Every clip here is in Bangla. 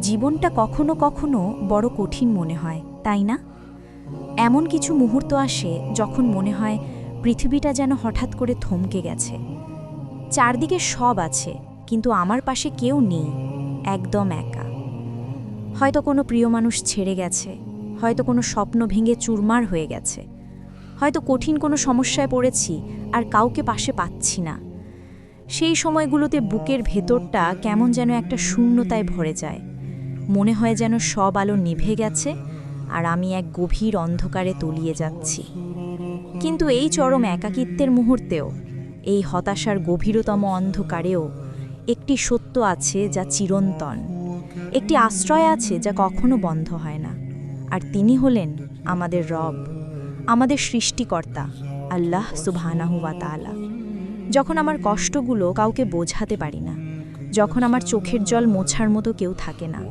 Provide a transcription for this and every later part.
জীবনটা কখনো কখনো বড় কঠিন মনে হয়, তাই না? এমন কিছু মুহূর্ত আসে যখন মনে হয় পৃথিবীটা যেন হঠাৎ করে থমকে গেছে। চারদিকে সব আছে, কিন্তু আমার পাশে কেউ নেই, একদম একা। হয়তো কোনো প্রিয় মানুষ ছেড়ে গেছে, হয়তো কোনো স্বপ্ন ভেঙে চুরমার হয়ে গেছে, হয়তো কঠিন কোনো সমস্যায় পড়েছি আর কাউকে পাশে পাচ্ছি না। সেই সময়গুলোতে বুকের ভেতরটা কেমন যেন একটা শূন্যতায় ভরে যায়। মনে হয় যেন সব আলো নিভে গেছে আর আমি এক গভীর অন্ধকারে তলিয়ে যাচ্ছি। কিন্তু এই চরম একাকিত্বের মুহূর্তেও, এই হতাশার গভীরতম অন্ধকারেও একটি সত্য আছে যা চিরন্তন, একটি আশ্রয় আছে যা কখনো বন্ধ হয় না। আর তিনি হলেন আমাদের রব, আমাদের সৃষ্টিকর্তা, আল্লাহ সুবহানাহু ওয়া তাআলা। যখন আমার কষ্টগুলো কাউকে বোঝাতে পারি না, যখন আমার চোখের জল মোছার মতো কেউ থাকে না,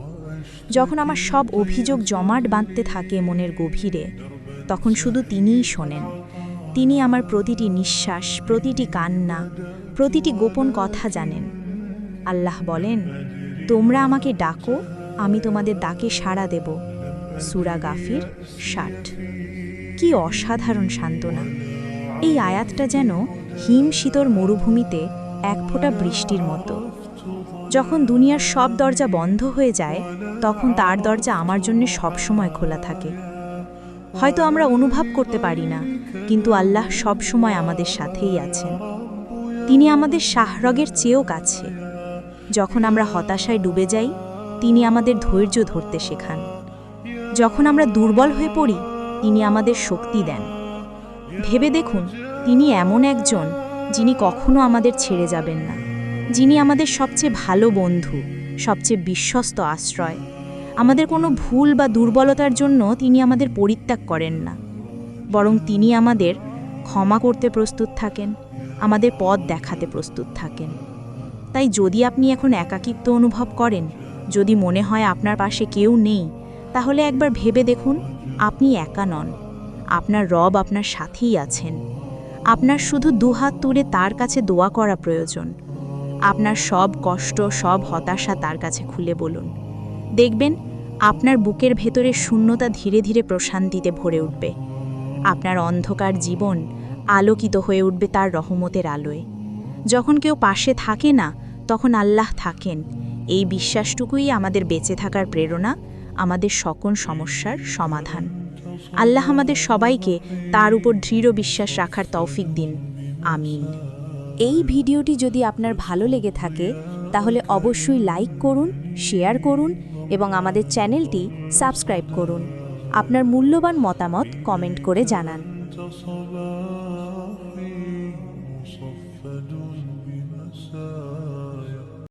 যখন আমার সব অভিযোগ জমাট বাঁধতে থাকে মনের গভীরে, তখন শুধু তিনিই শোনেন। তিনি আমার প্রতিটি নিঃশ্বাস, প্রতিটি কান্না, প্রতিটি গোপন কথা জানেন। আল্লাহ বলেন, তোমরা আমাকে ডাকো, আমি তোমাদের ডাকে সাড়া দেব। সূরা গাফির ৬০। কি অসাধারণ সান্ত্বনা! এই আয়াতটা যেন হিম শীতল মরুভূমিতে এক ফোঁটা বৃষ্টির মতো। যখন দুনিয়ার সব দরজা বন্ধ হয়ে যায়, তখন তার দরজা আমার জন্য সবসময় খোলা থাকে। হয়তো আমরা অনুভব করতে পারি না, কিন্তু আল্লাহ সবসময় আমাদের সাথেই আছেন। তিনি আমাদের শাহরগের চেয়েও কাছে। যখন আমরা হতাশায় ডুবে যাই, তিনি আমাদের ধৈর্য ধরতে শেখান। যখন আমরা দুর্বল হয়ে পড়ি, তিনি আমাদের শক্তি দেন। ভেবে দেখুন, তিনি এমন একজন যিনি কখনো আমাদের ছেড়ে যাবেন না, যিনি আমাদের সবচেয়ে ভালো বন্ধু, সবচেয়ে বিশ্বস্ত আশ্রয়। আমাদের কোনো ভুল বা দুর্বলতার জন্য তিনি আমাদের পরিত্যাগ করেন না, বরং তিনি আমাদের ক্ষমা করতে প্রস্তুত থাকেন, আমাদের পথ দেখাতে প্রস্তুত থাকেন। তাই যদি আপনি এখন একাকিত্ব অনুভব করেন, যদি মনে হয় আপনার পাশে কেউ নেই, তাহলে একবার ভেবে দেখুন, আপনি একা নন। আপনার রব আপনার সাথেই আছেন। আপনার শুধু দুহাত তুলে তার কাছে দোয়া করা প্রয়োজন। আপনার সব কষ্ট, সব হতাশা তার কাছে খুলে বলুন। দেখবেন, আপনার বুকের ভেতরে শূন্যতা ধীরে ধীরে প্রশান্তিতে ভরে উঠবে। আপনার অন্ধকার জীবন আলোকিত হয়ে উঠবে তার রহমতের আলোয়। যখন কেউ পাশে থাকে না, তখন আল্লাহ থাকেন। এই বিশ্বাসটুকুই আমাদের বেঁচে থাকার প্রেরণা, আমাদের সকল সমস্যার সমাধান। আল্লাহ আমাদের সবাইকে তার উপর দৃঢ় বিশ্বাস রাখার তৌফিক দিন। আমিন। এই ভিডিওটি যদি আপনার ভালো লেগে থাকে, তাহলে অবশ্যই লাইক করুন, শেয়ার করুন এবং আমাদের চ্যানেলটি সাবস্ক্রাইব করুন। আপনার মূল্যবান মতামত কমেন্ট করে জানান।